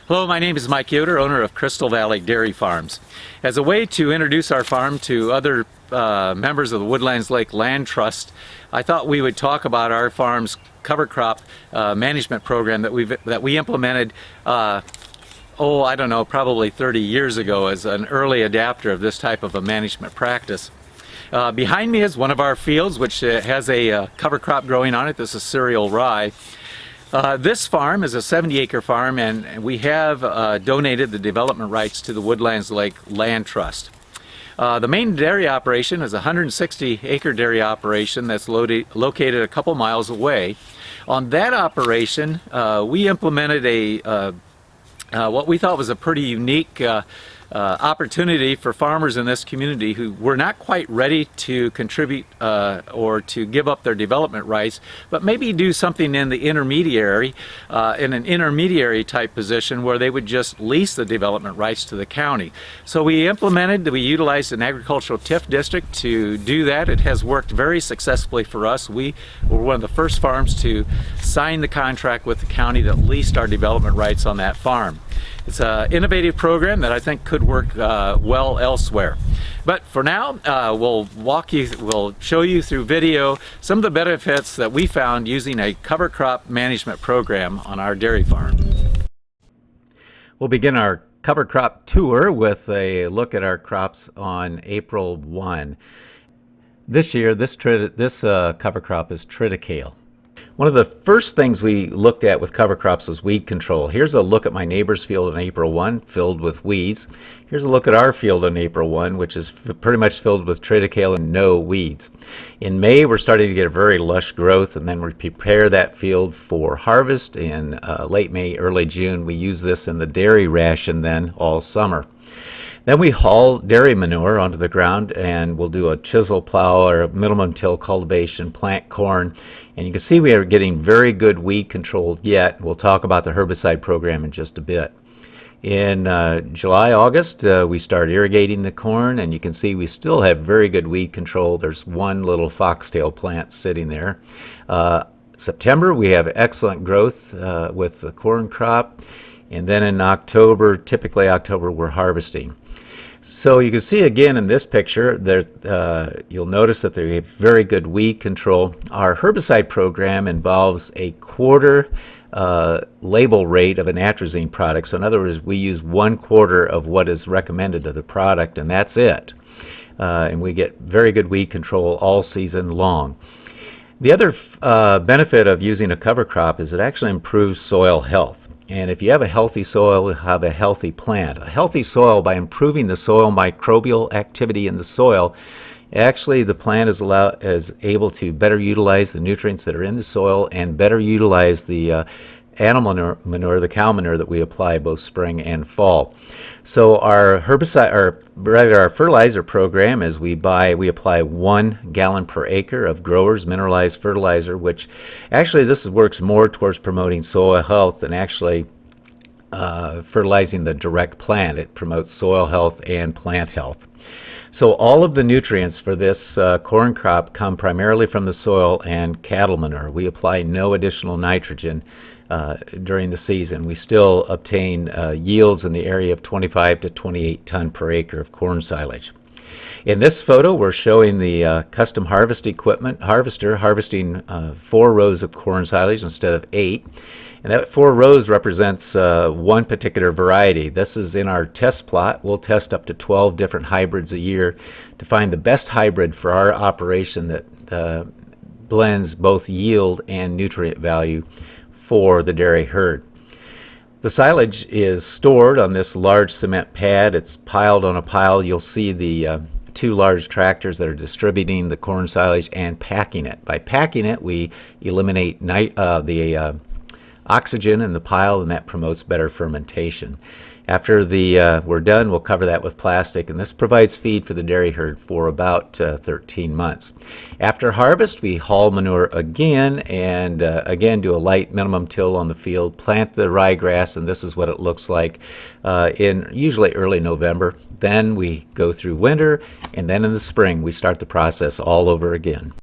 Hello, my name is Mike Yoder, owner of Crystal Valley Dairy Farms. As a way to introduce our farm to other members of the Woodlands Lake Land Trust, I thought we would talk about our farm's cover crop management program that we implemented I don't know, probably 30 years ago as an early adapter of this type of a management practice. Behind me is one of our fields which has a cover crop growing on it. This is cereal rye. This farm is a 70-acre farm, and we have donated the development rights to the Woodlands Lake Land Trust. The main dairy operation is a 160-acre dairy operation that's located a couple miles away. On that operation, we implemented what we thought was a pretty unique opportunity for farmers in this community who were not quite ready to contribute or to give up their development rights, but maybe do something in the intermediary, in an intermediary type position where they would just lease the development rights to the county. So we utilized an agricultural TIF district to do that. It has worked very successfully for us. We were one of the first farms to sign the contract with the county that leased our development rights on that farm. It's an innovative program that I think could work well elsewhere. But for now, we'll show you through video some of the benefits that we found using a cover crop management program on our dairy farm. We'll begin our cover crop tour with a look at our crops on April 1. This year, this cover crop is triticale. One of the first things we looked at with cover crops was weed control. Here's a look at my neighbor's field on April 1, filled with weeds. Here's a look at our field on April 1, which is pretty much filled with triticale and no weeds. In May, we're starting to get a very lush growth, and then we prepare that field for harvest in late May, early June. We use this in the dairy ration then all summer. Then we haul dairy manure onto the ground, and we'll do a chisel plow or a minimum till cultivation, plant corn. And you can see we are getting very good weed control yet. We'll talk about the herbicide program in just a bit. In July, August, we start irrigating the corn, and you can see we still have very good weed control. There's one little foxtail plant sitting there. September, we have excellent growth with the corn crop. And then in October, typically October, we're harvesting. So you can see again in this picture that you'll notice that they have very good weed control. Our herbicide program involves a quarter label rate of an atrazine product. So in other words, we use 1/4 of what is recommended of the product, and that's it. And we get very good weed control all season long. The other benefit of using a cover crop is it actually improves soil health. And if you have a healthy soil, you have a healthy plant. A healthy soil, by improving the soil microbial activity in the soil, actually the plant is able to better utilize the nutrients that are in the soil and better utilize the animal manure, the cow manure that we apply both spring and fall. So our fertilizer program is we apply 1 gallon per acre of growers mineralized fertilizer, which actually works more towards promoting soil health than actually fertilizing the direct plant. It promotes soil health and plant health. So all of the nutrients for this corn crop come primarily from the soil and cattle manure. We apply no additional nitrogen during the season. We still obtain yields in the area of 25 to 28 ton per acre of corn silage. In this photo, we're showing the custom harvest equipment harvester harvesting 4 rows of corn silage instead of 8. And that 4 rows represents one particular variety. This is in our test plot. We'll test up to 12 different hybrids a year to find the best hybrid for our operation that blends both yield and nutrient value for the dairy herd. The silage is stored on this large cement pad. It's piled on a pile. You'll see the 2 large tractors that are distributing the corn silage and packing it. By packing it, we eliminate the oxygen in the pile, and that promotes better fermentation. After we're done, we'll cover that with plastic, and this provides feed for the dairy herd for about 13 months. After harvest, we haul manure again, and again do a light minimum till on the field, plant the ryegrass, and this is what it looks like in usually early November. Then we go through winter, and then in the spring we start the process all over again.